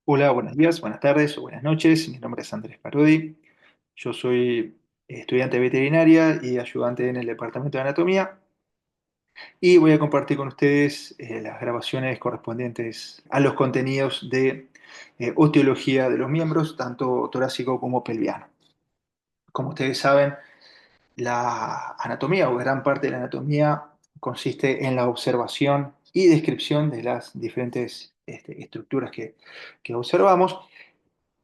Hola, buenos días, buenas tardes o buenas noches. Mi nombre es Andrés Parodi. Yo soy estudiante de veterinaria y ayudante en el departamento de anatomía y voy a compartir con ustedes las grabaciones correspondientes a los contenidos de osteología de los miembros, tanto torácico como pelviano. Como ustedes saben, la anatomía o gran parte de la anatomía consiste en la observación y descripción de las diferentes estructuras que observamos.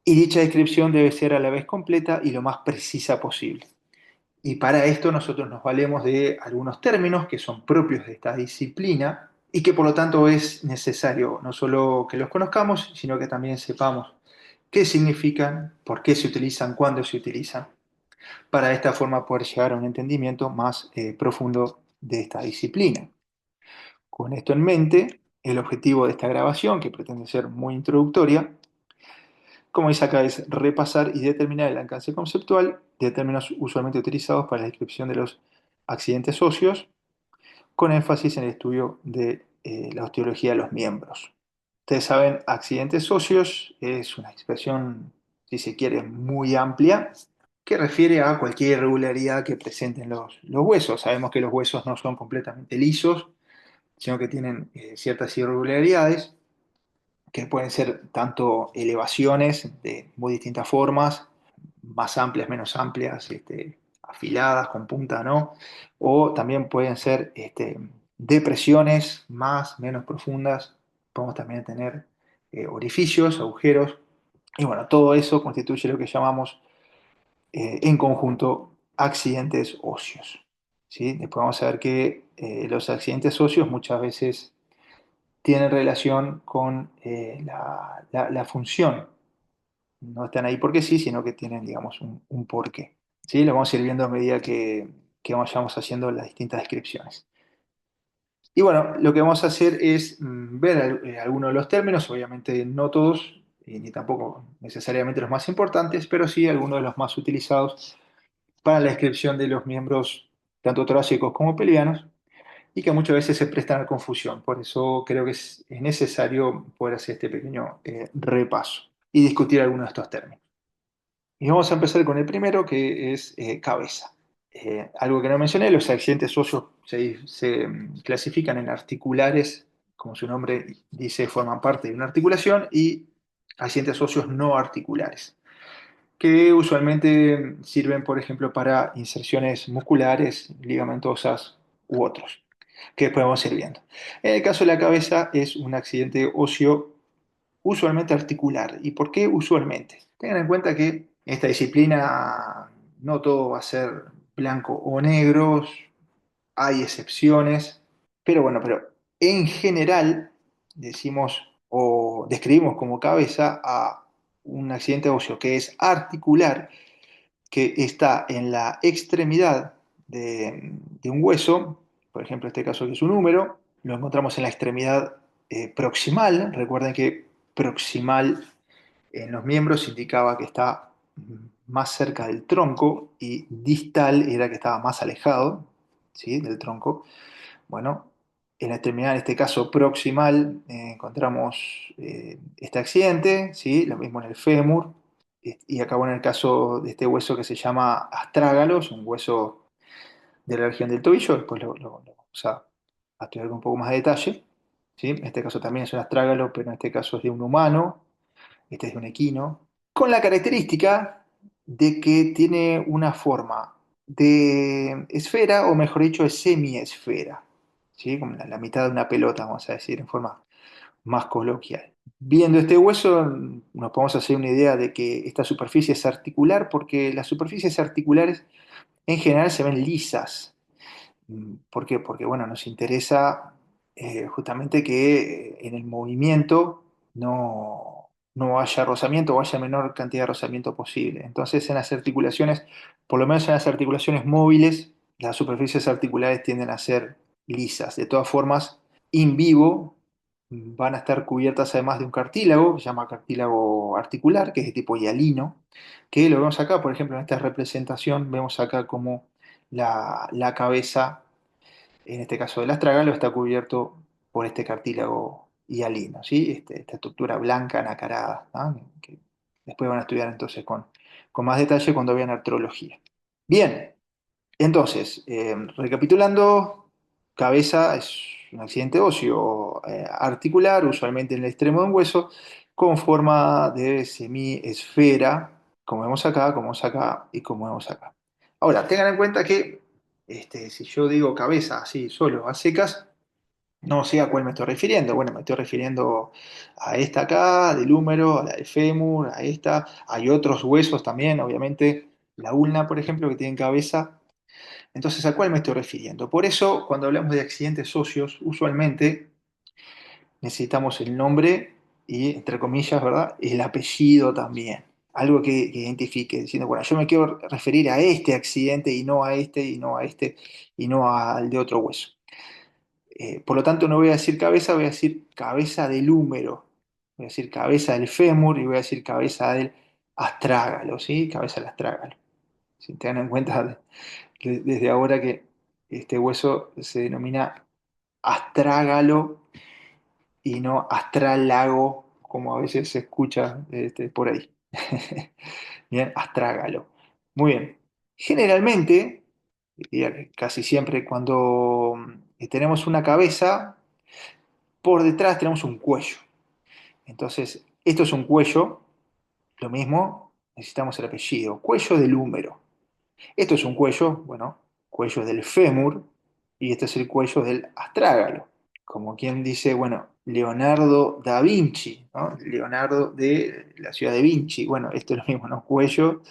Y dicha descripción debe ser a la vez completa y lo más precisa posible. Y para esto nosotros nos valemos de algunos términos que son propios de esta disciplina y que por lo tanto es necesario no solo que los conozcamos, sino que también sepamos qué significan, por qué se utilizan, cuándo se utilizan, para de esta forma poder llegar a un entendimiento más profundo de esta disciplina. Con esto en mente, el objetivo de esta grabación, que pretende ser muy introductoria, como dice acá, es repasar y determinar el alcance conceptual de términos usualmente utilizados para la descripción de los accidentes óseos, con énfasis en el estudio de la osteología de los miembros. Ustedes saben, accidentes óseos es una expresión, si se quiere, muy amplia, que refiere a cualquier irregularidad que presenten los huesos. Sabemos que los huesos no son completamente lisos, sino que tienen ciertas irregularidades que pueden ser tanto elevaciones de muy distintas formas, más amplias, menos amplias, afiladas, con punta, ¿no? O también pueden ser depresiones más, menos profundas. Podemos también tener orificios, agujeros, y bueno, todo eso constituye lo que llamamos en conjunto accidentes óseos. ¿Sí? Después vamos a ver que los accidentes óseos muchas veces tienen relación con la función. No están ahí porque sí, sino que tienen, digamos, un porqué. ¿Sí? Lo vamos a ir viendo a medida que vayamos haciendo las distintas descripciones. Y bueno, lo que vamos a hacer es ver algunos de los términos, obviamente no todos, ni tampoco necesariamente los más importantes, pero sí algunos de los más utilizados para la descripción de los miembros tanto torácicos como pelvianos, y que muchas veces se prestan a confusión. Por eso creo que es necesario poder hacer este pequeño repaso y discutir algunos de estos términos. Y vamos a empezar con el primero, que es cabeza. Algo que no mencioné, los accidentes óseos se clasifican en articulares, como su nombre dice, forman parte de una articulación, y accidentes óseos no articulares, que usualmente sirven, por ejemplo, para inserciones musculares, ligamentosas u otros, que después vamos a ir viendo. En el caso de la cabeza es un accidente óseo usualmente articular. ¿Y por qué usualmente? Tengan en cuenta que en esta disciplina no todo va a ser blanco o negro, hay excepciones, pero bueno, pero en general decimos o describimos como cabeza a un accidente óseo que es articular, que está en la extremidad de un hueso, por ejemplo, este caso que es un húmero, lo encontramos en la extremidad proximal. Recuerden que proximal en los miembros indicaba que está más cerca del tronco y distal era que estaba más alejado, ¿sí?, del tronco. Bueno, en la extremidad, en este caso proximal, encontramos este accidente, ¿sí? Lo mismo en el fémur, y acabo en el caso de este hueso que se llama astrágalos, un hueso de la región del tobillo. Después lo vamos a estudiar con un poco más de detalle, ¿sí? En este caso también es un astrágalo, pero en este caso es de un humano, este es de un equino, con la característica de que tiene una forma de esfera, o mejor dicho, de semiesfera, ¿sí? Como la mitad de una pelota, vamos a decir, en forma más coloquial. Viendo este hueso, nos podemos hacer una idea de que esta superficie es articular, porque las superficies articulares en general se ven lisas. ¿Por qué? Porque, bueno, nos interesa justamente que en el movimiento no haya rozamiento o haya menor cantidad de rozamiento posible. Entonces, en las articulaciones, por lo menos en las articulaciones móviles, las superficies articulares tienden a ser lisas. De todas formas, in vivo van a estar cubiertas además de un cartílago, que se llama cartílago articular, que es de tipo hialino, que lo vemos acá, por ejemplo, en esta representación, vemos acá como la cabeza, en este caso del astragalo, está cubierto por este cartílago hialino, ¿sí? Esta estructura blanca nacarada, ¿no? Que después van a estudiar entonces con más detalle cuando vean artrología. Bien, entonces, recapitulando, cabeza es un accidente óseo articular, usualmente en el extremo de un hueso, con forma de semiesfera, como vemos acá y como vemos acá. Ahora, tengan en cuenta que si yo digo cabeza así, solo a secas, no sé a cuál me estoy refiriendo. Bueno, me estoy refiriendo a esta acá, del húmero, a la del fémur, a esta. Hay otros huesos también, obviamente, la ulna, por ejemplo, que tienen cabeza. Entonces, ¿a cuál me estoy refiriendo? Por eso, cuando hablamos de accidentes óseos, usualmente necesitamos el nombre y, entre comillas, ¿verdad? El apellido también. Algo que identifique, diciendo, bueno, yo me quiero referir a este accidente y no a este, y no a este, y no al de otro hueso. Por lo tanto, no voy a decir cabeza, voy a decir cabeza del húmero, voy a decir cabeza del fémur y voy a decir cabeza del astrágalo, ¿sí? Cabeza del astrágalo. Si te dan en cuenta desde ahora que este hueso se denomina astrágalo y no astrálago, como a veces se escucha por ahí. Bien, astrágalo. Muy bien. Generalmente, diría que casi siempre cuando tenemos una cabeza, por detrás tenemos un cuello. Entonces, esto es un cuello, lo mismo, necesitamos el apellido, cuello del húmero. Esto es un cuello, bueno, cuello del fémur, y este es el cuello del astrágalo. Como quien dice, bueno, Leonardo da Vinci, ¿no? Leonardo de la ciudad de Vinci. Bueno, esto es lo mismo, ¿no? Cuello,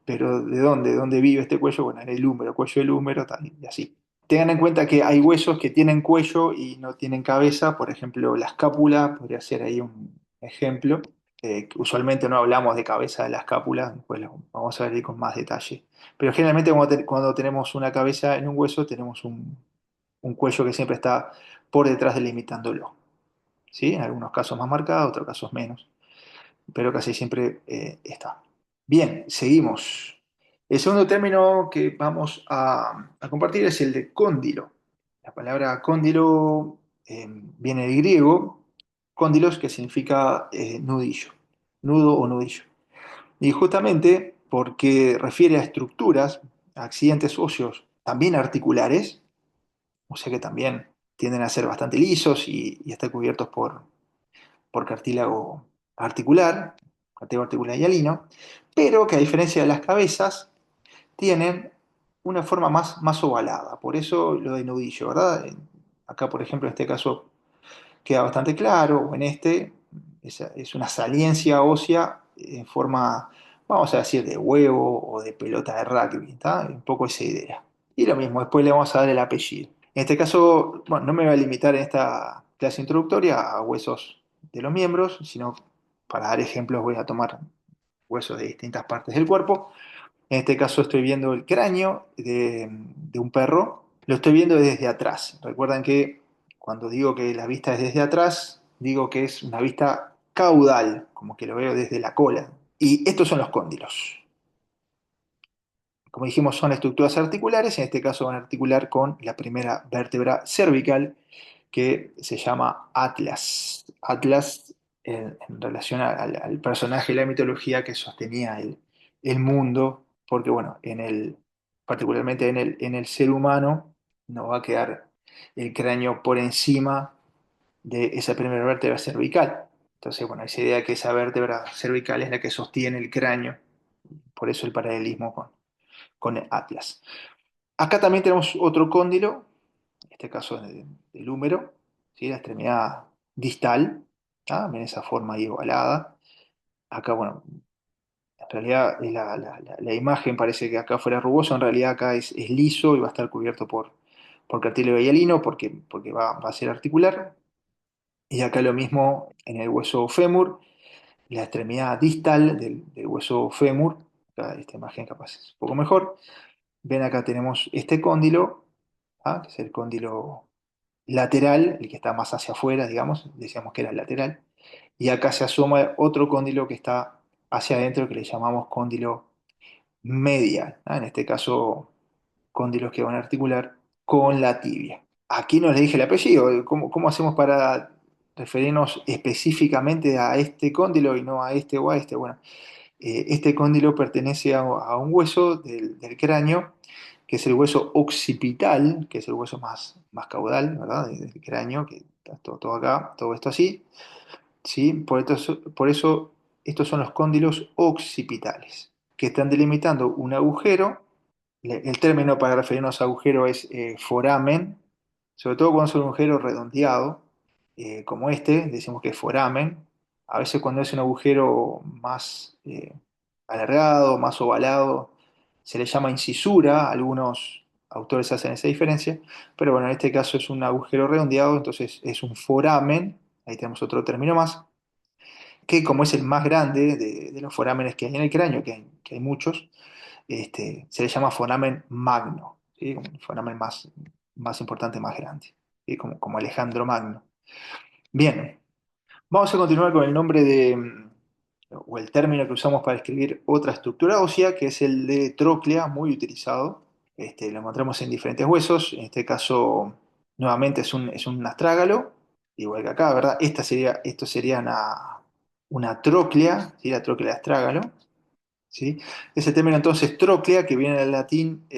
pero ¿de dónde? ¿De dónde vive este cuello? Bueno, en el húmero, cuello del húmero, tal, y así. Tengan en cuenta que hay huesos que tienen cuello y no tienen cabeza, por ejemplo, la escápula, podría ser ahí un ejemplo. Que usualmente no hablamos de cabeza de la escápula, después lo vamos a ver ahí con más detalle. Pero generalmente cuando tenemos una cabeza en un hueso, tenemos un cuello que siempre está por detrás delimitándolo. ¿Sí? En algunos casos más marcado, otros casos menos, pero casi siempre está. Bien, seguimos. El segundo término que vamos a compartir es el de cóndilo. La palabra cóndilo viene del griego, cóndilos, que significa nudillo, nudo o nudillo. Y justamente porque refiere a estructuras, a accidentes óseos, también articulares, o sea que también tienden a ser bastante lisos y estar cubiertos por cartílago articular, cartílago articular hialino, pero que a diferencia de las cabezas, tienen una forma más ovalada. Por eso lo de nudillo, ¿verdad? Acá, por ejemplo, en este caso queda bastante claro, o en este es una saliencia ósea en forma, vamos a decir, de huevo o de pelota de rugby, ¿está? Un poco esa idea. Y lo mismo, después le vamos a dar el apellido. En este caso, bueno, no me voy a limitar en esta clase introductoria a huesos de los miembros, sino para dar ejemplos voy a tomar huesos de distintas partes del cuerpo. En este caso estoy viendo el cráneo de un perro, lo estoy viendo desde atrás. Recuerdan que cuando digo que la vista es desde atrás, digo que es una vista caudal, como que lo veo desde la cola. Y estos son los cóndilos. Como dijimos, son estructuras articulares, en este caso van a articular con la primera vértebra cervical, que se llama Atlas. Atlas en relación al personaje de la mitología que sostenía el mundo, porque bueno, particularmente en el ser humano, nos va a quedar el cráneo por encima de esa primera vértebra cervical. Entonces, bueno, esa idea que esa vértebra cervical es la que sostiene el cráneo, por eso el paralelismo con el Atlas. Acá también tenemos otro cóndilo, en este caso del húmero, ¿sí? La extremidad distal, ¿ah? En esa forma ahí ovalada. Acá, bueno, en realidad la imagen parece que acá fuera rugoso, en realidad acá es liso y va a estar cubierto por cartílago hialino porque va a ser articular. Y acá lo mismo en el hueso fémur, la extremidad distal del hueso fémur, acá esta imagen capaz es un poco mejor. Ven acá tenemos este cóndilo, ¿ah? Que es el cóndilo lateral, el que está más hacia afuera, digamos, decíamos que era el lateral, y acá se asoma otro cóndilo que está hacia adentro, que le llamamos cóndilo medial, ¿ah? En este caso, cóndilos que van a articular con la tibia. Aquí no les dije el apellido, ¿cómo hacemos para referirnos específicamente a este cóndilo y no a este o a este. Bueno, este cóndilo pertenece a un hueso del cráneo, que es el hueso occipital, que es el hueso más caudal, ¿verdad? Del cráneo, que está todo acá, todo esto así, ¿sí? Por eso estos son los cóndilos occipitales, que están delimitando un agujero. El término para referirnos a agujero es foramen, sobre todo cuando es un agujero redondeado, como este, decimos que es foramen. A veces cuando es un agujero más alargado, más ovalado, se le llama incisura. Algunos autores hacen esa diferencia, pero bueno, en este caso es un agujero redondeado, entonces es un foramen. Ahí tenemos otro término más, que como es el más grande de los forámenes que hay en el cráneo, que hay muchos, se le llama foramen magno, ¿sí? Como el foramen más importante, más grande, ¿sí? Como Alejandro Magno. Bien, vamos a continuar con el nombre o el término que usamos para escribir otra estructura ósea, que es el de tróclea, muy utilizado. Lo encontramos en diferentes huesos, en este caso nuevamente es un astrágalo, igual que acá, ¿verdad? Esto sería una tróclea, ¿sí? La tróclea de astrágalo. ¿Sí? Ese término entonces tróclea, que viene del latín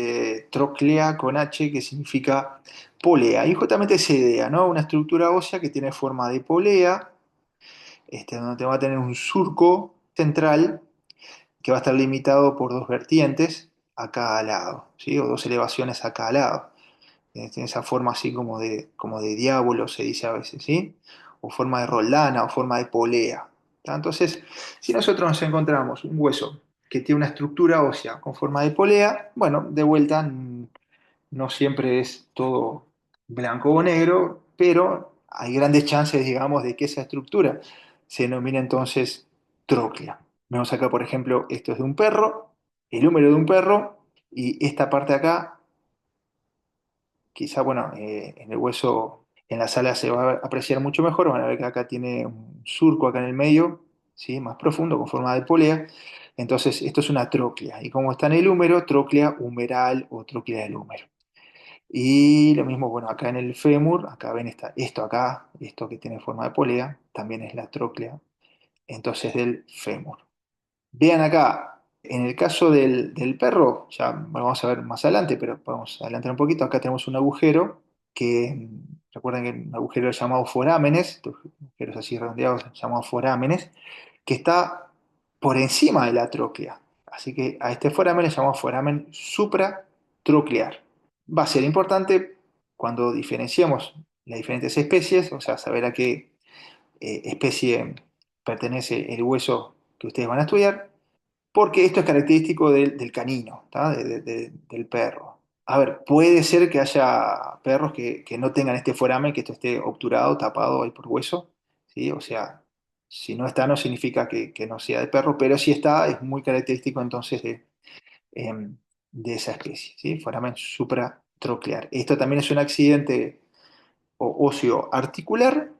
troclea con H, que significa polea. Y justamente esa idea, ¿no? Una estructura ósea que tiene forma de polea, donde te va a tener un surco central que va a estar limitado por dos vertientes a cada lado, ¿sí? O dos elevaciones a cada lado. Tiene esa forma así como de diablo, se dice a veces, ¿sí? O forma de roldana o forma de polea. ¿Tá? Entonces, si nosotros nos encontramos un hueso que tiene una estructura ósea con forma de polea, bueno, de vuelta no siempre es todo blanco o negro, pero hay grandes chances, digamos, de que esa estructura se denomine entonces tróclea. Vemos acá, por ejemplo, esto es de un perro, el húmero de un perro, y esta parte de acá quizá, bueno, en el hueso, en la sala se va a apreciar mucho mejor. Van a ver que acá tiene un surco acá en el medio, ¿sí? Más profundo, con forma de polea. Entonces, esto es una tróclea. Y como está en el húmero, tróclea humeral o tróclea del húmero. Y lo mismo, bueno, acá en el fémur, acá ven esto acá, esto que tiene forma de polea, también es la tróclea, entonces del fémur. Vean acá, en el caso del perro, ya lo vamos a ver más adelante, pero podemos adelantar un poquito. Acá tenemos un agujero que, recuerden que un agujero llamado forámenes, estos agujeros así redondeados llamados forámenes, que está por encima de la tróclea. Así que a este foramen le llamamos foramen supratroclear. Va a ser importante cuando diferenciamos las diferentes especies, o sea, saber a qué especie pertenece el hueso que ustedes van a estudiar, porque esto es característico del canino, ¿tá? Del perro. A ver, puede ser que haya perros que no tengan este foramen, que esto esté obturado, tapado ahí por hueso, ¿sí? O sea, si no está no significa que no sea de perro, pero si está es muy característico entonces de esa especie, ¿sí? Foramen supratroclear. Esto también es un accidente óseo articular,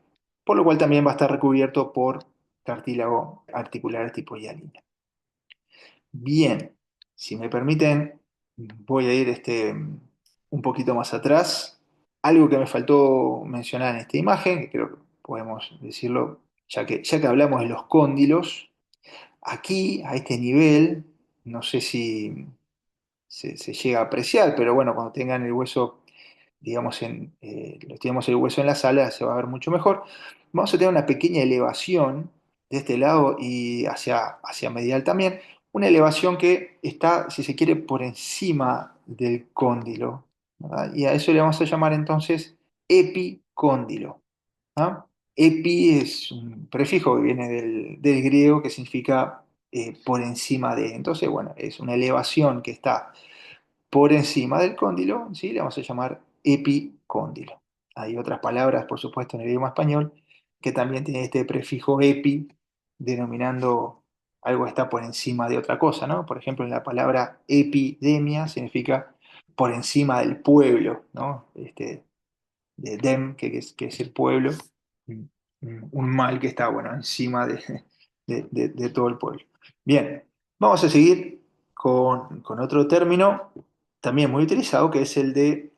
por lo cual también va a estar recubierto por cartílago articular tipo hialina. Bien, si me permiten, voy a ir un poquito más atrás. Algo que me faltó mencionar en esta imagen, que creo que podemos decirlo, ya que hablamos de los cóndilos, aquí, a este nivel, no sé si se llega a apreciar, pero bueno, cuando tengan el hueso, digamos, los tenemos el hueso en la sala, se va a ver mucho mejor. Vamos a tener una pequeña elevación de este lado y hacia medial también, una elevación que está, si se quiere, por encima del cóndilo, ¿verdad? Y a eso le vamos a llamar entonces epicóndilo. ¿Ah? Epi es un prefijo que viene del griego que significa por encima de. Entonces, bueno, es una elevación que está por encima del cóndilo, ¿sí? Le vamos a llamar epicóndilo. Hay otras palabras, por supuesto, en el idioma español que también tienen este prefijo epi, denominando algo que está por encima de otra cosa, ¿no? Por ejemplo, en la palabra epidemia significa por encima del pueblo, ¿no? De dem, que es el pueblo, un mal que está, bueno, encima de todo el pueblo. Bien, vamos a seguir con otro término también muy utilizado, que es el de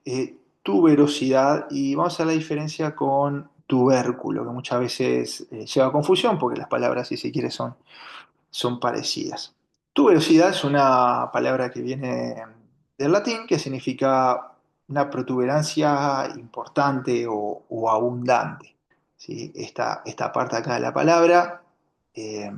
tuberosidad, y vamos a hacer la diferencia con tubérculo, que muchas veces lleva a confusión porque las palabras, si se quiere, son parecidas. Tuberosidad es una palabra que viene del latín que significa una protuberancia importante o abundante. ¿Sí? Esta parte acá de la palabra eh,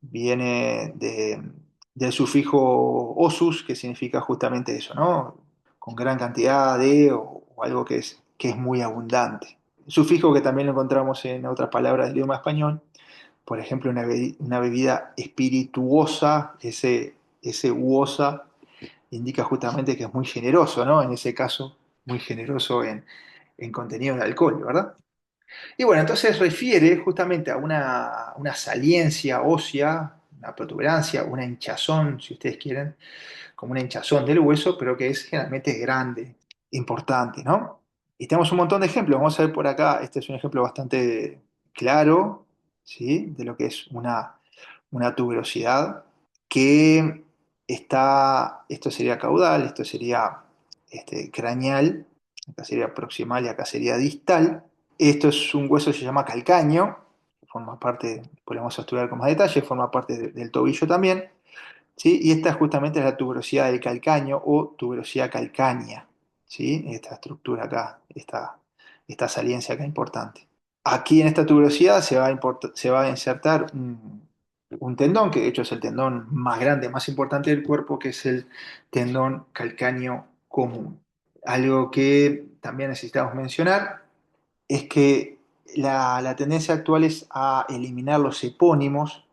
viene del sufijo osus, que significa justamente eso, ¿no? Con gran cantidad de o algo que es muy abundante. Sufijo que también lo encontramos en otras palabras del idioma español, por ejemplo, una bebida espirituosa, ese uosa indica justamente que es muy generoso, ¿no? En ese caso, muy generoso en contenido de alcohol, ¿verdad? Y bueno, entonces refiere justamente a una saliencia ósea, una protuberancia, una hinchazón, si ustedes quieren, como una hinchazón del hueso, pero que es generalmente grande, importante, ¿no? Y tenemos un montón de ejemplos. Vamos a ver por acá, este es un ejemplo bastante claro, ¿sí? De lo que es una tuberosidad que esto sería caudal, esto sería craneal, acá sería proximal y acá sería distal. Esto es un hueso que se llama calcáneo, que forma parte, podemos estudiar con más detalle, forma parte del tobillo también, ¿sí? Y esta justamente es la tuberosidad del calcáneo o tuberosidad calcánea, ¿sí? Esta estructura acá, esta saliencia acá importante. Aquí en esta tuberosidad se va a insertar un tendón, que de hecho es el tendón más grande, más importante del cuerpo, que es el tendón calcáneo común. Algo que también necesitamos mencionar es que la tendencia actual es a eliminar los epónimos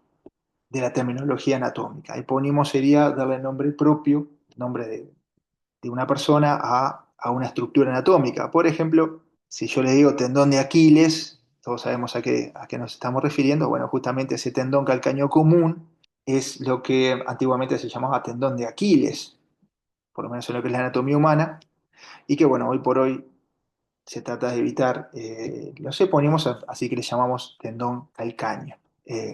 de la terminología anatómica. Epónimo sería darle nombre propio, nombre de una persona a una estructura anatómica. Por ejemplo, si yo le digo tendón de Aquiles, todos sabemos a qué nos estamos refiriendo. Bueno, justamente ese tendón calcáneo común es lo que antiguamente se llamaba tendón de Aquiles, por lo menos en lo que es la anatomía humana, y que bueno, hoy por hoy se trata de evitar los epónimos, así que le llamamos tendón calcáneo,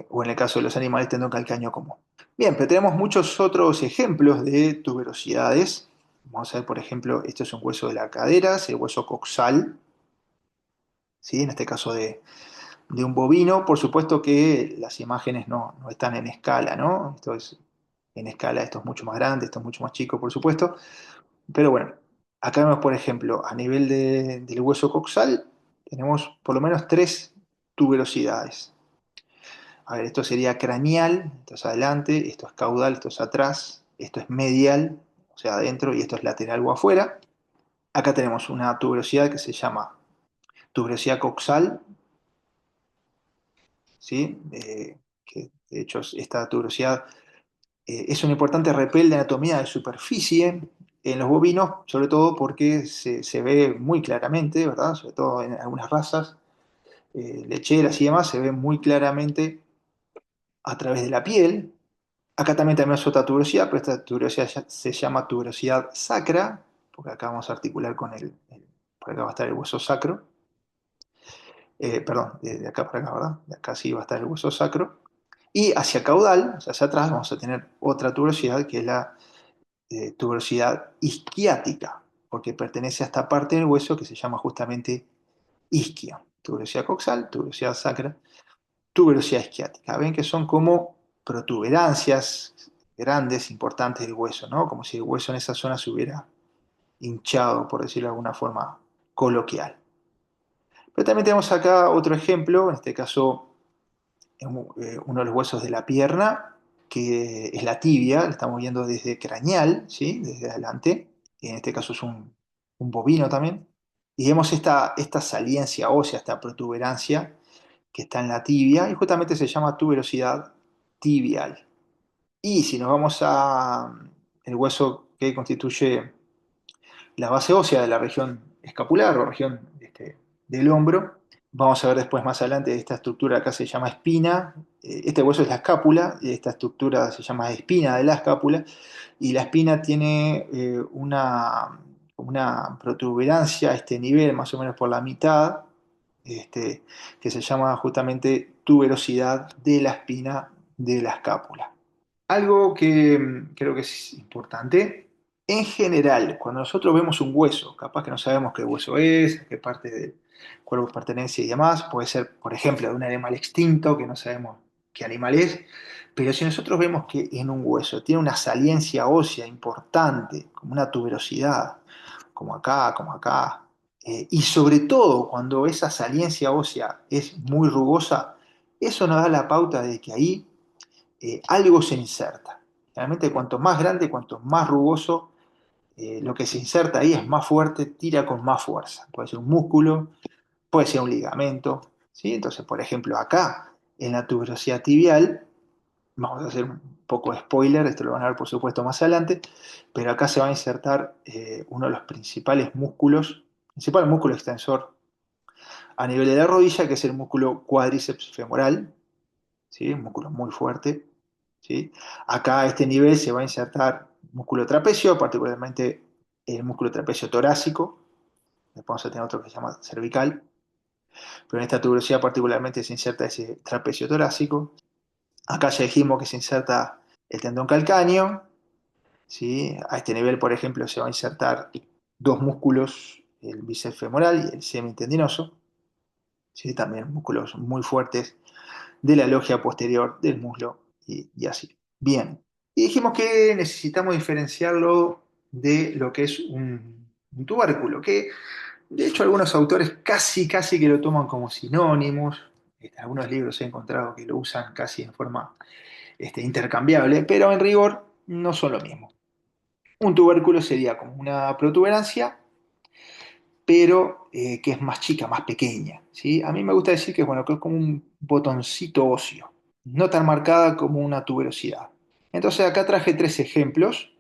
o en el caso de los animales, tendón calcáneo común. Bien, pero tenemos muchos otros ejemplos de tuberosidades. Vamos a ver, por ejemplo, esto es un hueso de la cadera, es el hueso coxal, ¿sí? En este caso de un bovino. Por supuesto que las imágenes no están en escala, ¿no? Esto es en escala, esto es mucho más grande, esto es mucho más chico, por supuesto. Pero bueno, acá vemos, por ejemplo, a nivel del hueso coxal, tenemos por lo menos tres tuberosidades. A ver, esto sería craneal, esto es adelante, esto es caudal, esto es atrás, esto es medial, o sea, adentro, y esto es lateral o afuera. Acá tenemos una tuberosidad que se llama tuberosidad coxal, ¿sí? Que de hecho esta tuberosidad es un importante repel de anatomía de superficie en los bovinos, sobre todo porque se ve muy claramente, ¿verdad? Sobre todo en algunas razas lecheras y demás, se ve muy claramente a través de la piel. Acá también tenemos otra tuberosidad, pero esta tuberosidad se llama tuberosidad sacra, porque acá vamos a articular con por acá va a estar el hueso sacro. Perdón, de acá para acá, ¿verdad? De acá sí va a estar el hueso sacro. Y hacia caudal, o sea, hacia atrás, vamos a tener otra tuberosidad que es la tuberosidad isquiática, porque pertenece a esta parte del hueso que se llama justamente isquio. Tuberosidad coxal, tuberosidad sacra, tuberosidad isquiática. Ven que son como protuberancias grandes, importantes del hueso, ¿no? Como si el hueso en esa zona se hubiera hinchado, por decirlo de alguna forma coloquial. Pero también tenemos acá otro ejemplo, en este caso uno de los huesos de la pierna, que es la tibia, la estamos viendo desde craneal, ¿sí? Desde adelante, y en este caso es un bovino también, y vemos esta saliencia ósea, esta protuberancia que está en la tibia, y justamente se llama tuberosidad tibial. Y si nos vamos a el hueso que constituye la base ósea de la región escapular o región del hombro, vamos a ver después más adelante, esta estructura acá se llama espina, este hueso es la escápula, y esta estructura se llama espina de la escápula, y la espina tiene una protuberancia a este nivel, más o menos por la mitad, este, que se llama justamente tuberosidad de la espina de la escápula. Algo que creo que es importante, en general, cuando nosotros vemos un hueso, capaz que no sabemos qué hueso es, qué parte cuerpo de pertenencia y demás. Puede ser, por ejemplo, de un animal extinto que no sabemos qué animal es. Pero si nosotros vemos que en un hueso tiene una saliencia ósea importante, como una tuberosidad, como acá, y sobre todo cuando esa saliencia ósea es muy rugosa, eso nos da la pauta de que ahí algo se inserta. Realmente cuanto más grande, cuanto más rugoso, lo que se inserta ahí es más fuerte, tira con más fuerza. Puede ser un músculo, puede ser un ligamento, ¿sí? Entonces, por ejemplo, acá, en la tuberosidad tibial, vamos a hacer un poco de spoiler, esto lo van a ver por supuesto más adelante, pero acá se va a insertar uno de los principal músculo extensor a nivel de la rodilla, que es el músculo cuádriceps femoral, ¿sí? Un músculo muy fuerte, ¿sí? Acá a este nivel se va a insertar músculo trapecio, particularmente el músculo trapecio torácico, después vamos a tener otro que se llama cervical, pero en esta tuberosidad particularmente se inserta ese trapecio torácico. Acá ya dijimos que se inserta el tendón calcáneo, ¿sí? A este nivel, por ejemplo, se va a insertar dos músculos, el bíceps femoral y el semitendinoso, ¿sí? También músculos muy fuertes de la logia posterior del muslo y así. Bien, y dijimos que necesitamos diferenciarlo de lo que es un tubérculo, que de hecho algunos autores casi que lo toman como sinónimos. En algunos libros he encontrado que lo usan casi en forma intercambiable, pero en rigor no son lo mismo. Un tubérculo sería como una protuberancia, pero que es más chica, más pequeña, ¿sí? A mí me gusta decir que, bueno, que es como un botoncito óseo, no tan marcada como una tuberosidad. Entonces acá traje tres ejemplos.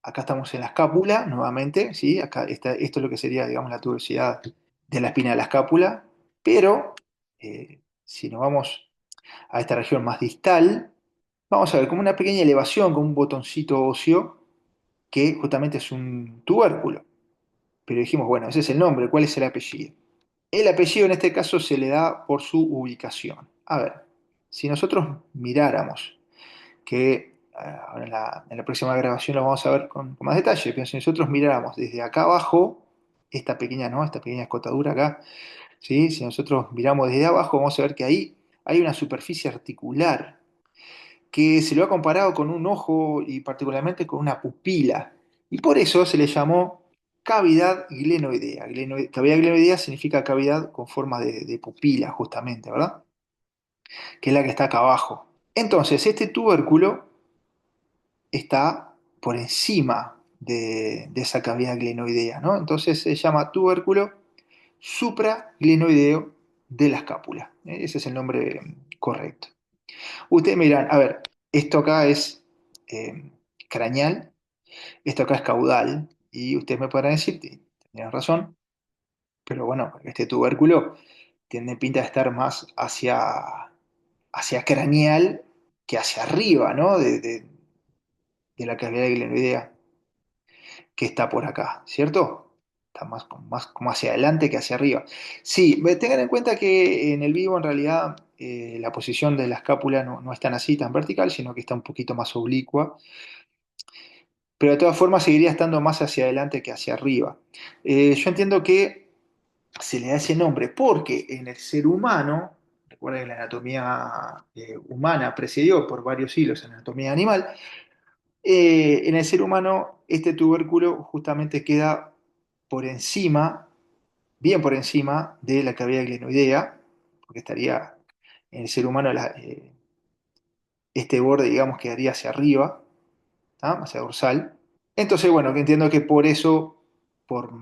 Acá estamos en la escápula, nuevamente, ¿sí? Acá esto es lo que sería, digamos, la tuberosidad de la espina de la escápula, pero si nos vamos a esta región más distal, vamos a ver como una pequeña elevación, como un botoncito óseo, que justamente es un tubérculo. Pero dijimos, bueno, ese es el nombre, ¿cuál es el apellido? El apellido en este caso se le da por su ubicación. A ver, si nosotros miráramos, que ahora en la próxima grabación lo vamos a ver con más detalle, pero si nosotros miráramos desde acá abajo, esta pequeña, ¿no? Esta pequeña escotadura acá, ¿sí? Si nosotros miramos desde abajo, vamos a ver que ahí hay una superficie articular que se lo ha comparado con un ojo y particularmente con una pupila. Y por eso se le llamó cavidad glenoidea. Cavidad glenoidea significa cavidad con forma de pupila, justamente, ¿verdad? Que es la que está acá abajo. Entonces, este tubérculo está por encima de esa cavidad glenoidea, ¿no? Entonces se llama tubérculo supraglenoideo de la escápula. Ese es el nombre correcto. Ustedes me dirán, a ver, esto acá es eh, craneal, esto acá es caudal, y ustedes me podrán decir, tienen razón, pero bueno, este tubérculo tiene pinta de estar más hacia craneal que hacia arriba, ¿no? De la cavidad glenoidea que está por acá, ¿cierto? Está más como hacia adelante que hacia arriba. Sí, tengan en cuenta que en el vivo en realidad la posición de la escápula no es tan así, tan vertical, sino que está un poquito más oblicua, pero de todas formas seguiría estando más hacia adelante que hacia arriba. Yo entiendo que se le da ese nombre porque en el ser humano, recuerden que la anatomía humana precedió por varios siglos a la anatomía animal, en el ser humano este tubérculo justamente queda por encima, bien por encima de la cavidad glenoidea, porque estaría en el ser humano este borde, digamos, quedaría hacia arriba, ¿tá? Hacia dorsal. Entonces, bueno, que entiendo que por eso, por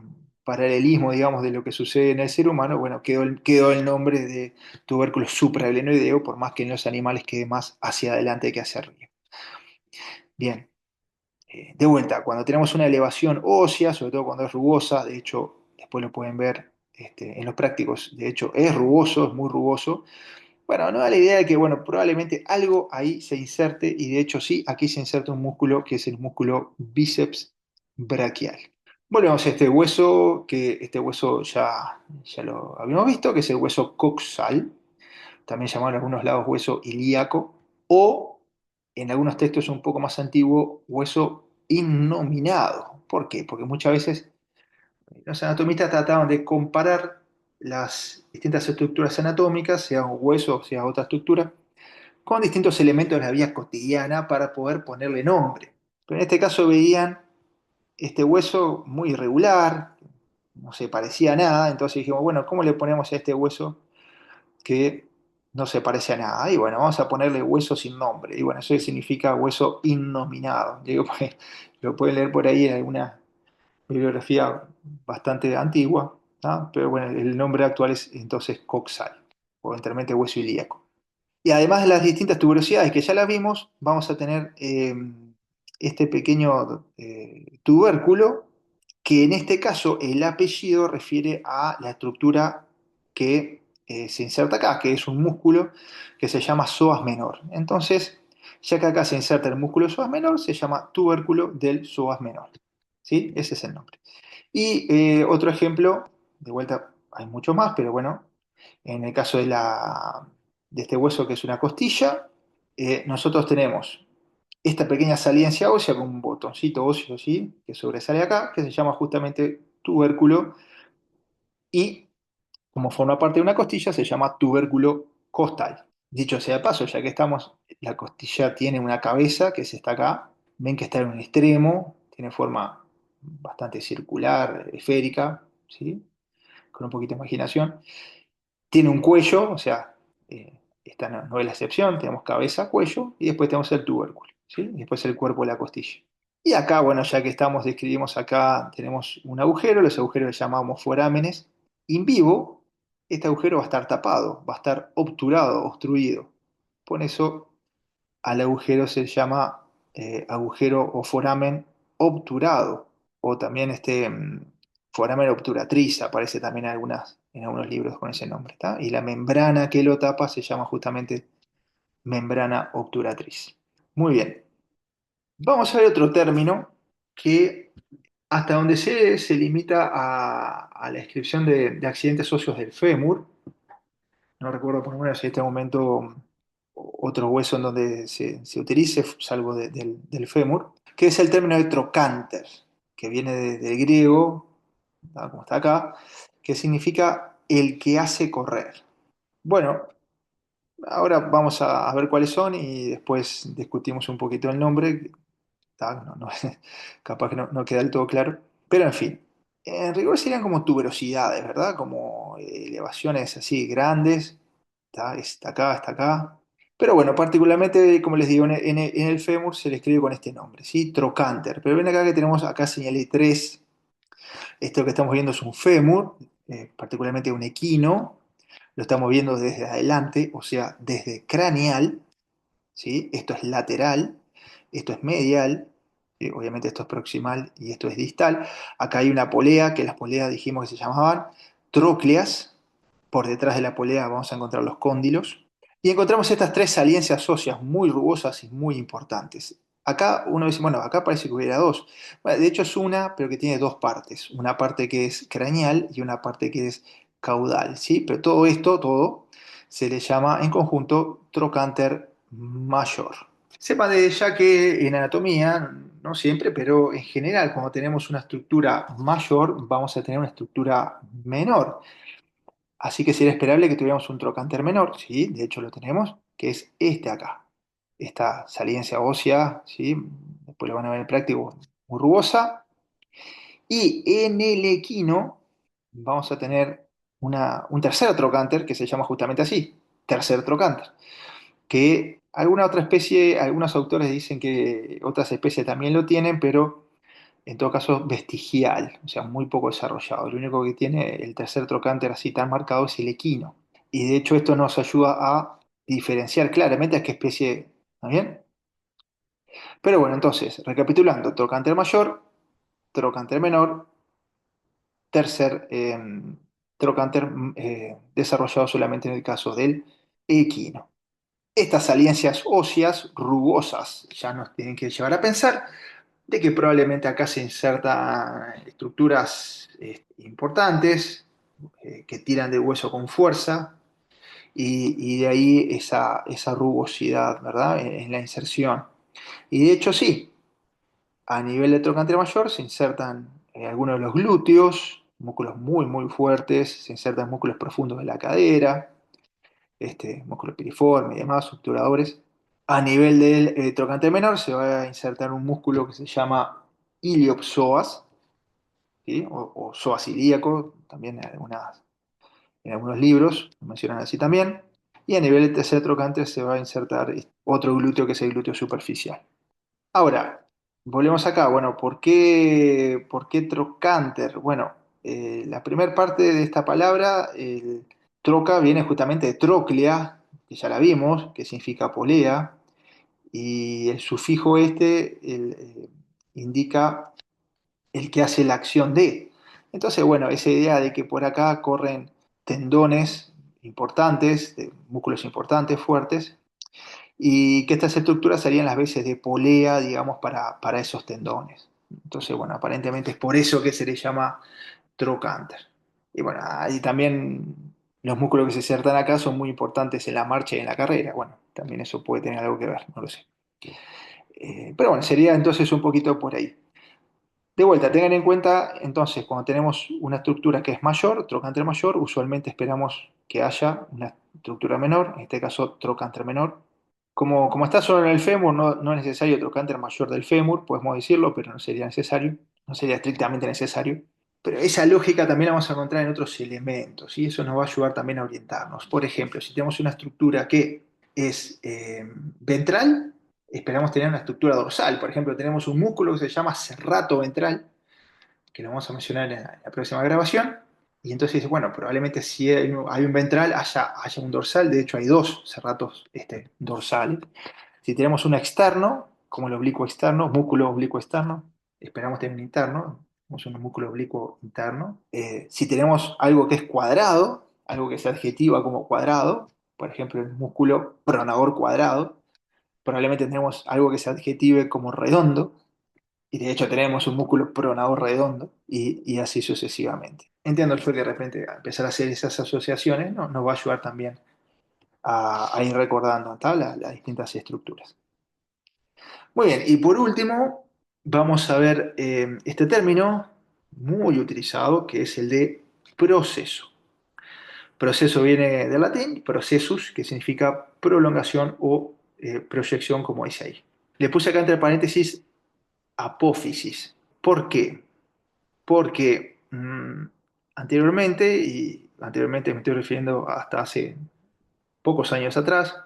paralelismo, digamos, de lo que sucede en el ser humano, bueno, quedó el nombre de tubérculo supraglenoideo, por más que en los animales quede más hacia adelante que hacia arriba. Bien, de vuelta, cuando tenemos una elevación ósea, sobre todo cuando es rugosa, de hecho, después lo pueden ver en los prácticos, de hecho, es rugoso, es muy rugoso. Bueno, no da la idea de que, bueno, probablemente algo ahí se inserte, y de hecho sí, aquí se inserta un músculo que es el músculo bíceps braquial. Volvemos a este hueso, que este hueso ya lo habíamos visto, que es el hueso coxal, también llamado en algunos lados hueso ilíaco, o en algunos textos un poco más antiguo, hueso innominado. ¿Por qué? Porque muchas veces los anatomistas trataban de comparar las distintas estructuras anatómicas, sea un hueso o sea otra estructura, con distintos elementos de la vida cotidiana para poder ponerle nombre. Pero en este caso veían este hueso muy irregular, no se parecía a nada, entonces dijimos, bueno, ¿cómo le ponemos a este hueso que no se parece a nada? Y bueno, vamos a ponerle hueso sin nombre. Y bueno, eso significa hueso innominado. Digo, pues, lo pueden leer por ahí en alguna bibliografía bastante antigua, ¿no? Pero bueno, el nombre actual es entonces coxal, o enteramente hueso ilíaco. Y además de las distintas tuberosidades que ya las vimos, vamos a tener este pequeño tubérculo, que en este caso el apellido refiere a la estructura que se inserta acá, que es un músculo que se llama psoas menor. Entonces, ya que acá se inserta el músculo psoas menor, se llama tubérculo del psoas menor. ¿Sí? Ese es el nombre. Y otro ejemplo, de vuelta hay mucho más, pero bueno, en el caso de este hueso que es una costilla, nosotros tenemos esta pequeña saliencia ósea con un botoncito óseo, ¿sí? Que sobresale acá, que se llama justamente tubérculo, y como forma parte de una costilla, se llama tubérculo costal. Dicho sea de paso, ya que estamos, la costilla tiene una cabeza que es esta acá, ven que está en un extremo, tiene forma bastante circular, esférica, ¿sí? Con un poquito de imaginación. Tiene un cuello, o sea, esta no es la excepción, tenemos cabeza, cuello, y después tenemos el tubérculo, ¿sí? Y después el cuerpo de la costilla. Y acá, bueno, ya que estamos, describimos acá, tenemos un agujero, los agujeros los llamamos forámenes. In vivo, este agujero va a estar tapado, va a estar obturado, obstruido. Por eso al agujero se llama agujero o foramen obturado, o también foramen obturatriz, aparece también en algunos libros con ese nombre, ¿tá? Y la membrana que lo tapa se llama justamente membrana obturatriz. Muy bien, vamos a ver otro término que hasta donde se limita a la descripción de accidentes óseos del fémur. No recuerdo por lo menos en este momento otro hueso en donde se utilice, salvo del fémur, que es el término de trocánter, que viene del griego, ¿tá? Como está acá, que significa el que hace correr. Bueno, ahora vamos a ver cuáles son y después discutimos un poquito el nombre. Capaz que no queda del todo claro. Pero en fin, en rigor serían como tuberosidades, ¿verdad? Como elevaciones así grandes. Está acá, está acá. Pero bueno, particularmente, como les digo, en el fémur se le escribe con este nombre, ¿sí? Trocánter. Pero ven acá que tenemos, acá señalé tres. Esto que estamos viendo es un fémur, particularmente un equino. Lo estamos viendo desde adelante, o sea, desde craneal, ¿sí? Esto es lateral, esto es medial, obviamente esto es proximal y esto es distal. Acá hay una polea, que las poleas dijimos que se llamaban trócleas. Por detrás de la polea vamos a encontrar los cóndilos. Y encontramos estas tres saliencias óseas muy rugosas y muy importantes. Acá uno dice, bueno, acá parece que hubiera dos. Bueno, de hecho es una, pero que tiene dos partes. Una parte que es craneal y una parte que es caudal, ¿sí? Pero todo esto, todo, se le llama en conjunto trocánter mayor. Sepa de ya que en anatomía, no siempre, pero en general, cuando tenemos una estructura mayor, vamos a tener una estructura menor. Así que sería esperable que tuviéramos un trocánter menor, sí, de hecho lo tenemos, que es este acá. Esta saliencia ósea, sí, después lo van a ver en el práctico, muy rugosa. Y en el equino vamos a tener un tercer trocánter que se llama justamente así, tercer trocánter, que alguna otra especie, algunos autores dicen que otras especies también lo tienen, pero en todo caso vestigial, o sea, muy poco desarrollado. Lo único que tiene el tercer trocánter así tan marcado es el equino. Y de hecho esto nos ayuda a diferenciar claramente a qué especie, ¿está bien? Pero bueno, entonces, recapitulando, trocánter mayor, trocánter menor, tercer trocánter desarrollado solamente en el caso del equino. Estas saliencias óseas rugosas ya nos tienen que llevar a pensar de que probablemente acá se insertan estructuras importantes que tiran del hueso con fuerza y de ahí esa rugosidad, ¿verdad? En la inserción. Y de hecho sí, a nivel de trocánter mayor se insertan algunos de los glúteos, músculos muy, muy fuertes, se insertan músculos profundos de la cadera, músculo piriforme y demás, obturadores. A nivel del trocánter menor se va a insertar un músculo que se llama iliopsoas, ¿sí? O psoas ilíaco, también en algunos libros lo mencionan así también. Y a nivel del tercer trocánter se va a insertar otro glúteo que es el glúteo superficial. Ahora, volvemos acá. Bueno, por qué trocánter? Bueno, la primera parte de esta palabra, el troca, viene justamente de tróclea, que ya la vimos, que significa polea, y el sufijo indica el que hace la acción de. Entonces, bueno, esa idea de que por acá corren tendones importantes, de músculos importantes, fuertes, y que estas estructuras serían las veces de polea, digamos, para esos tendones. Entonces, bueno, aparentemente es por eso que se le llama trocánter. Y bueno, ahí también los músculos que se insertan acá son muy importantes en la marcha y en la carrera. Bueno, también eso puede tener algo que ver, no lo sé. Pero bueno, sería entonces un poquito por ahí. De vuelta, tengan en cuenta, entonces, cuando tenemos una estructura que es mayor, trocánter mayor, usualmente esperamos que haya una estructura menor, en este caso trocánter menor. Como está solo en el fémur, no es necesario trocánter mayor del fémur, podemos decirlo, pero no sería necesario, no sería estrictamente necesario. Pero esa lógica también la vamos a encontrar en otros elementos y eso nos va a ayudar también a orientarnos. Por ejemplo, si tenemos una estructura que es ventral, esperamos tener una estructura dorsal. Por ejemplo, tenemos un músculo que se llama serrato ventral, que lo vamos a mencionar en la próxima grabación. Y entonces dice, bueno, probablemente si hay un ventral haya un dorsal, de hecho hay dos serratos dorsales. Si tenemos un externo, como el oblicuo externo, músculo oblicuo externo, esperamos tener un interno, tenemos un músculo oblicuo interno. Si tenemos algo que es cuadrado, algo que se adjetiva como cuadrado, por ejemplo el músculo pronador cuadrado, probablemente tenemos algo que se adjetive como redondo, y de hecho tenemos un músculo pronador redondo, y así sucesivamente. Entiendo yo que de repente empezar a hacer esas asociaciones, ¿no?, nos va a ayudar también a ir recordando, ¿tá?, las distintas estructuras. Muy bien, y por último, vamos a ver este término muy utilizado, que es el de proceso. Proceso viene del latín, processus, que significa prolongación o proyección, como dice ahí. Le puse acá entre paréntesis apófisis. ¿Por qué? Porque anteriormente me estoy refiriendo hasta hace pocos años atrás,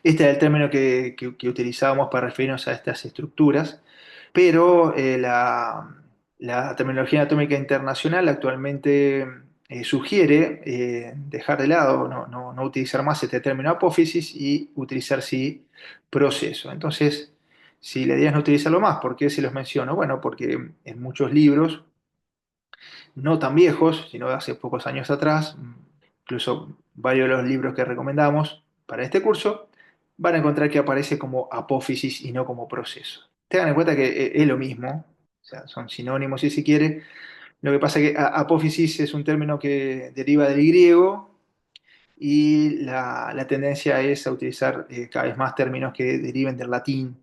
este era el término que utilizábamos para referirnos a estas estructuras, pero la terminología anatómica internacional actualmente sugiere dejar de lado, no utilizar más este término apófisis y utilizar sí proceso. Entonces, si la idea es no utilizarlo más, ¿por qué se los menciono? Bueno, porque en muchos libros, no tan viejos, sino de hace pocos años atrás, incluso varios de los libros que recomendamos para este curso, van a encontrar que aparece como apófisis y no como proceso. Tengan en cuenta que es lo mismo, o sea, son sinónimos si se quiere. Lo que pasa es que apófisis es un término que deriva del griego y la tendencia es a utilizar cada vez más términos que deriven del latín.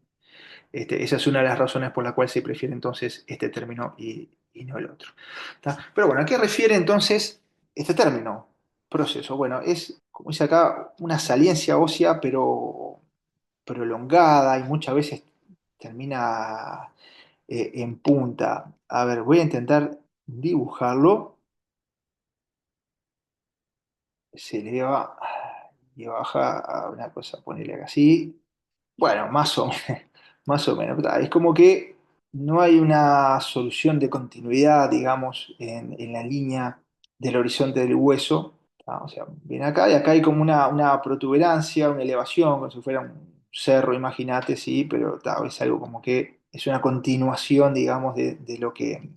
Esa es una de las razones por la cual se prefiere entonces este término y no el otro. ¿Tá? Pero bueno, ¿a qué refiere entonces este término? Proceso. Bueno, es, como dice acá, una saliencia ósea, pero prolongada y muchas veces termina en punta. A ver, voy a intentar dibujarlo. Se eleva y baja a una cosa, ponerle acá así. Bueno, más o menos, más o menos. Es como que no hay una solución de continuidad, digamos, en la línea del horizonte del hueso. O sea, viene acá y acá hay como una protuberancia, una elevación, como si fuera un cerro, imagínate, sí, pero es algo como que es una continuación, digamos, de lo que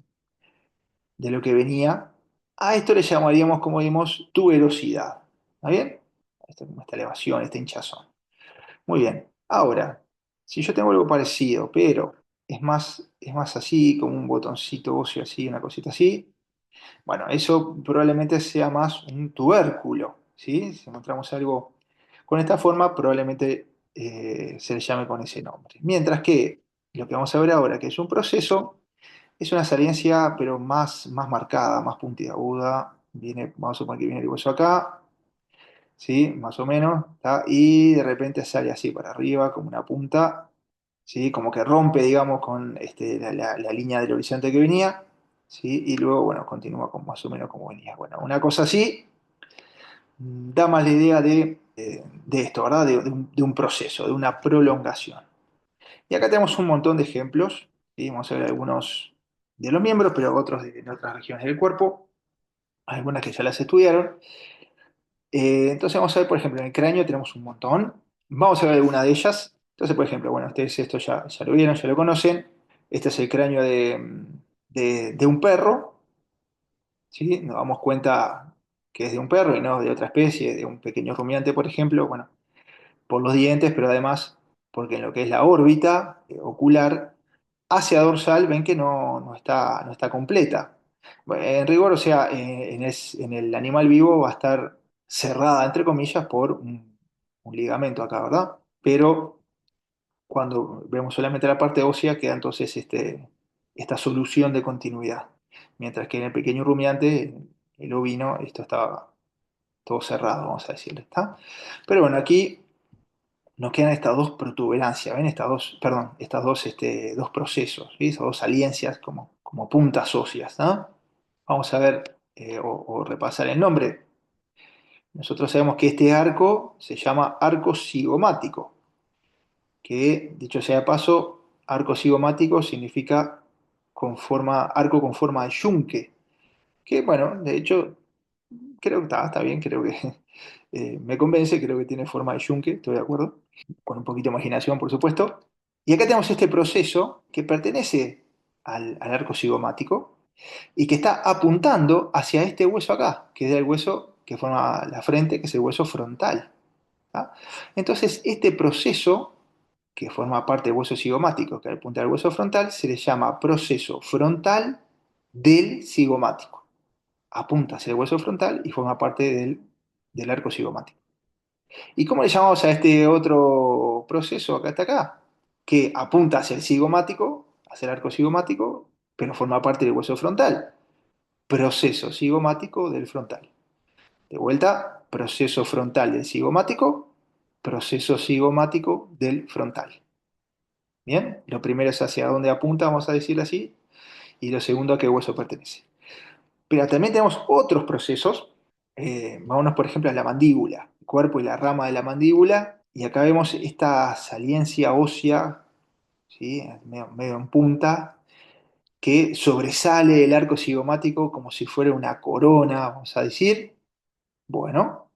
venía. A esto le llamaríamos, como vimos, tuberosidad. ¿Está bien? Esta elevación, este hinchazón. Muy bien. Ahora, si yo tengo algo parecido, pero es más así, como un botoncito óseo así, una cosita así, bueno, eso probablemente sea más un tubérculo, ¿sí? Si encontramos algo con esta forma, probablemente se le llame con ese nombre. Mientras que lo que vamos a ver ahora, que es un proceso, Es una saliencia, pero más marcada, más puntiaguda. Viene, vamos a suponer que viene el hueso acá, ¿sí? Más o menos, ¿tá? Y de repente sale así para arriba, como una punta, ¿sí? Como que rompe, digamos, con la línea del horizonte que venía, ¿sí? Y luego, bueno, continúa con más o menos como venía. Bueno, una cosa así da más la idea de esto, ¿verdad? De un proceso, de una prolongación. Y acá tenemos un montón de ejemplos, ¿sí? Vamos a ver algunos de los miembros, pero otros de otras regiones del cuerpo, algunas que ya las estudiaron. Entonces vamos a ver, por ejemplo, en el cráneo tenemos un montón. Vamos a ver alguna de ellas. Entonces, por ejemplo, bueno, ustedes esto ya lo vieron, ya lo conocen. Este es el cráneo de un perro, ¿sí? Nos damos cuenta que es de un perro y no de otra especie, de un pequeño rumiante, por ejemplo. Bueno, por los dientes, pero además porque en lo que es la órbita ocular hacia dorsal ven que no está completa. Bueno, en rigor, o sea, en el animal vivo va a estar cerrada, entre comillas, por un ligamento acá, ¿verdad? Pero cuando vemos solamente la parte ósea queda entonces esta solución de continuidad. Mientras que en el pequeño rumiante, el ovino, esto estaba todo cerrado, vamos a decirlo, ¿está? Pero bueno, aquí nos quedan estas dos protuberancias, ¿ven? Dos procesos, ¿sí? Estas dos saliencias como puntas óseas, ¿no? Vamos a ver o repasar el nombre. Nosotros sabemos que este arco se llama arco cigomático, que dicho sea de paso, arco cigomático significa arco con forma de yunque, que bueno, de hecho, creo que está bien, creo que me convence, creo que tiene forma de yunque, estoy de acuerdo. Con un poquito de imaginación, por supuesto. Y acá tenemos este proceso que pertenece al arco cigomático y que está apuntando hacia este hueso acá, que es el hueso que forma la frente, que es el hueso frontal. ¿Tá? Entonces, este proceso que forma parte del hueso cigomático, que apunta al hueso frontal, se le llama proceso frontal del cigomático. Apunta hacia el hueso frontal y forma parte del arco cigomático. ¿Y cómo le llamamos a este otro proceso acá está acá? Que apunta hacia el cigomático, hacia el arco cigomático, pero forma parte del hueso frontal. Proceso cigomático del frontal. De vuelta, proceso frontal del cigomático, proceso cigomático del frontal. Bien, lo primero es hacia dónde apunta, vamos a decirlo así, y lo segundo a qué hueso pertenece. Pero también tenemos otros procesos. Vámonos, por ejemplo, a la mandíbula, el cuerpo y la rama de la mandíbula. Y acá vemos esta saliencia ósea, ¿sí? Medio en punta, que sobresale del arco cigomático como si fuera una corona, vamos a decir. Bueno,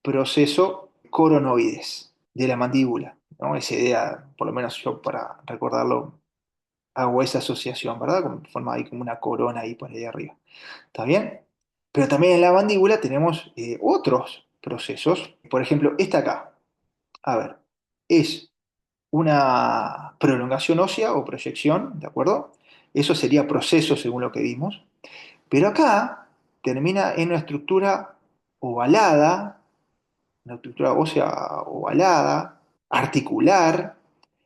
proceso coronoides de la mandíbula, ¿no? Esa idea, por lo menos yo para recordarlo, hago esa asociación, ¿verdad? Como forma ahí como una corona ahí por ahí arriba. ¿Está bien? Pero también en la mandíbula tenemos otros procesos. Por ejemplo, esta acá. A ver, es una prolongación ósea o proyección, ¿de acuerdo? Eso sería proceso según lo que vimos. Pero acá termina en una estructura ovalada, una estructura ósea ovalada, articular,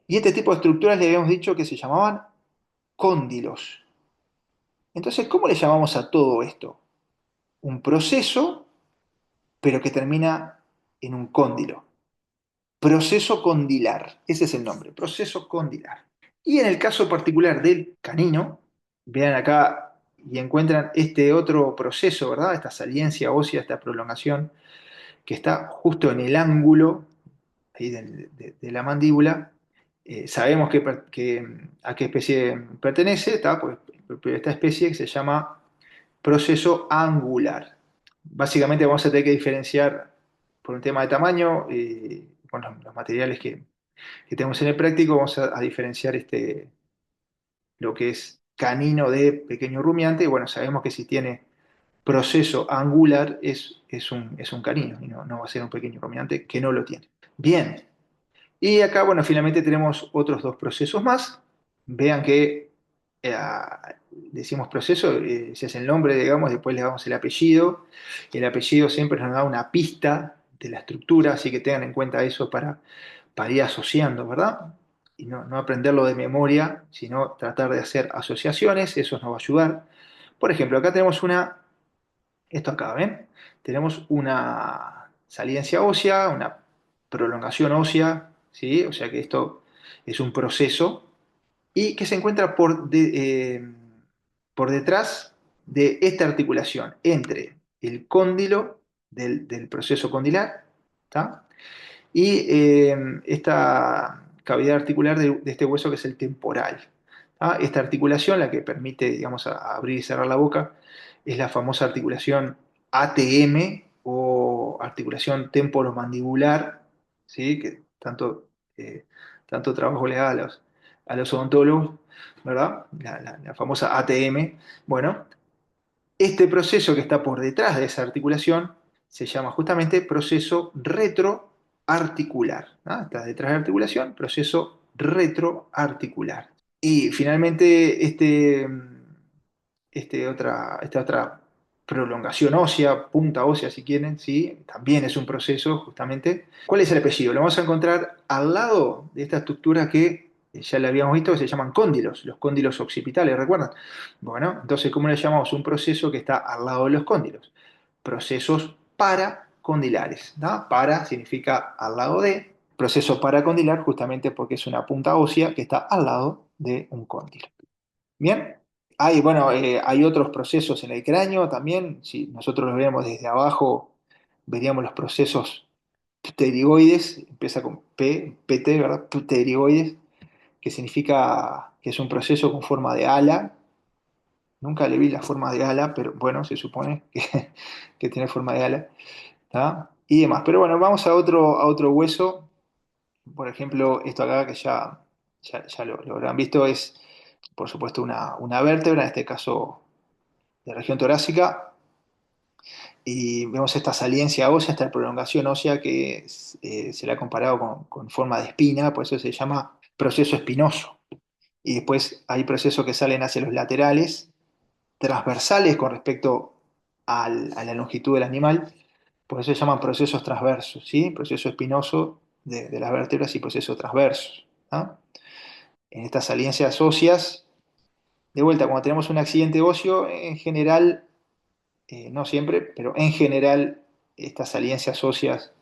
y este tipo de estructuras le habíamos dicho que se llamaban cóndilos. Entonces, ¿cómo le llamamos a todo esto? Un proceso, pero que termina en un cóndilo. Proceso condilar, ese es el nombre, proceso condilar. Y en el caso particular del canino, vean acá y encuentran este otro proceso, ¿verdad? Esta saliencia ósea, esta prolongación, que está justo en el ángulo ahí de la mandíbula. Sabemos a qué especie pertenece, ¿tá? Pues, pero esta especie se llama proceso angular. Básicamente vamos a tener que diferenciar por un tema de tamaño, con los materiales que tenemos en el práctico, vamos a diferenciar lo que es canino de pequeño rumiante. Y bueno, sabemos que si tiene proceso angular es un canino y no va a ser un pequeño rumiante que no lo tiene. Bien, y acá, bueno, finalmente tenemos otros dos procesos más. Vean que decimos proceso, ese es el nombre, digamos, después le damos el apellido. El apellido siempre nos da una pista de la estructura, así que tengan en cuenta eso para ir asociando, ¿verdad? y no aprenderlo de memoria, sino tratar de hacer asociaciones, eso nos va a ayudar. Por ejemplo, acá tenemos esto acá, ¿ven? Tenemos una saliencia ósea, una prolongación ósea, ¿sí? O sea que esto es un proceso y que se encuentra por detrás de esta articulación entre el cóndilo del proceso condilar, ¿tá? Y esta cavidad articular de este hueso que es el temporal. ¿Tá? Esta articulación, la que permite, digamos, abrir y cerrar la boca, es la famosa articulación ATM o articulación temporomandibular, ¿sí? Que tanto trabajo le da a los odontólogos, ¿verdad? La famosa ATM. Bueno, este proceso que está por detrás de esa articulación se llama justamente proceso retroarticular, ¿no? Está detrás de la articulación, proceso retroarticular. Y finalmente, esta otra prolongación ósea, punta ósea si quieren, ¿sí? También es un proceso justamente. ¿Cuál es el apellido? Lo vamos a encontrar al lado de esta estructura que ya le habíamos visto, que se llaman cóndilos, los cóndilos occipitales, ¿recuerdan? Bueno, entonces, ¿cómo le llamamos? Un proceso que está al lado de los cóndilos. Procesos paracondilares, ¿no? Para significa al lado de. Proceso paracondilar justamente porque es una punta ósea que está al lado de un cóndilo. Bien, bueno, hay otros procesos en el cráneo también. Si nosotros los vemos desde abajo, veríamos los procesos pterigoides, empieza con PT, ¿verdad? Pterigoides, que significa que es un proceso con forma de ala. Nunca le vi la forma de ala, pero bueno, se supone que tiene forma de ala, ¿tá? Y demás. Pero bueno, vamos a otro hueso. Por ejemplo, esto acá que ya lo habrán visto es, por supuesto, una vértebra, en este caso de la región torácica. Y vemos esta saliencia ósea, esta prolongación ósea que se le ha comparado con forma de espina, por eso se llama proceso espinoso. Y después hay procesos que salen hacia los laterales, transversales con respecto a la longitud del animal, por eso se llaman procesos transversos, ¿sí? Proceso espinoso de las vértebras y proceso transverso, ¿no? En estas saliencias óseas, de vuelta, cuando tenemos un accidente óseo, en general, no siempre, pero en general, estas saliencias óseas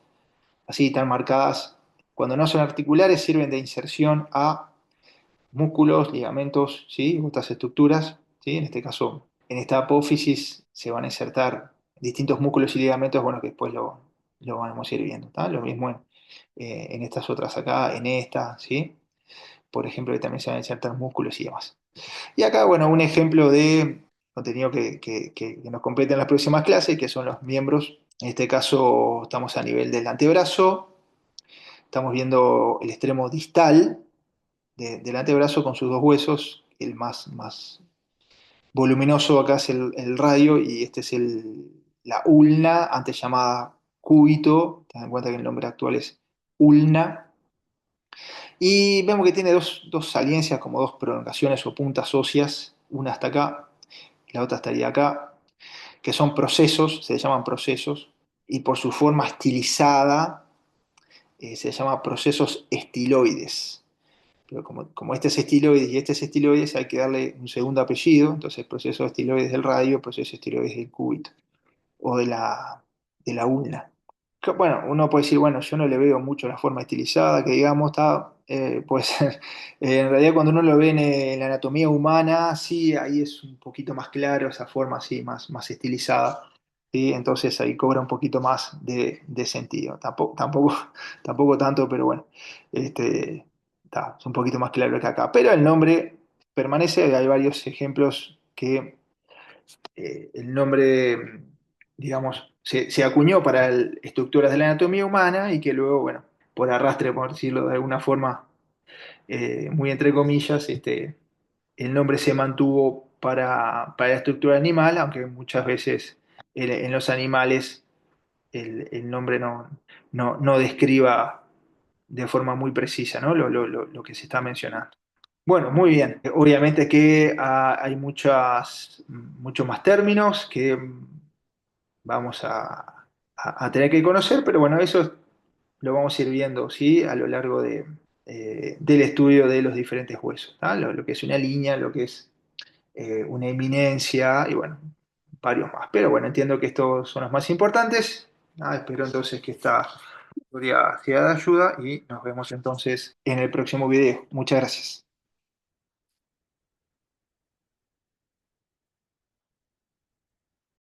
así tan marcadas, cuando no son articulares, sirven de inserción a músculos, ligamentos, ¿sí? Otras estructuras, ¿sí? En este caso, en esta apófisis se van a insertar distintos músculos y ligamentos, bueno, que después lo vamos a ir viendo, ¿tá? Lo mismo en estas otras acá, en esta, ¿sí? Por ejemplo, que también se van a insertar músculos y demás. Y acá, bueno, un ejemplo de contenido que nos compete en las próximas clases, que son los miembros. En este caso, estamos a nivel del antebrazo, estamos viendo el extremo distal del antebrazo con sus dos huesos, el más voluminoso acá es el radio y este es la ulna, antes llamada cúbito, ten en cuenta que el nombre actual es ulna, y vemos que tiene dos saliencias, como dos prolongaciones o puntas óseas, una hasta acá, la otra estaría acá, que son procesos, se llaman procesos, y por su forma estilizada se llama procesos estiloides. Pero como este es estiloides y este es estiloides, hay que darle un segundo apellido, entonces proceso estiloides del radio, proceso estiloides del cúbito, o de la ulna. Bueno, uno puede decir, bueno, yo no le veo mucho la forma estilizada, que digamos, está, puede ser. En realidad cuando uno lo ve en la anatomía humana, sí, ahí es un poquito más claro, esa forma así, más estilizada, ¿sí? Entonces ahí cobra un poquito más de sentido. Tampoco tanto, pero bueno, es un poquito más claro que acá. Pero el nombre permanece, hay varios ejemplos que el nombre, digamos, se acuñó para estructuras de la anatomía humana y que luego, bueno, por arrastre, por decirlo de alguna forma, muy entre comillas, el nombre se mantuvo para la estructura animal, aunque muchas veces en los animales el nombre no describa de forma muy precisa, ¿no? Lo que se está mencionando. Bueno, muy bien. Obviamente que hay muchos más términos que vamos a tener que conocer, pero bueno, eso lo vamos a ir viendo, ¿sí? A lo largo del estudio de los diferentes huesos, ¿tá? Lo que es una línea, lo que es una eminencia y bueno, varios más. Pero bueno, entiendo que estos son los más importantes. Nada, espero entonces que esta tutoría sea de ayuda y nos vemos entonces en el próximo video. Muchas gracias.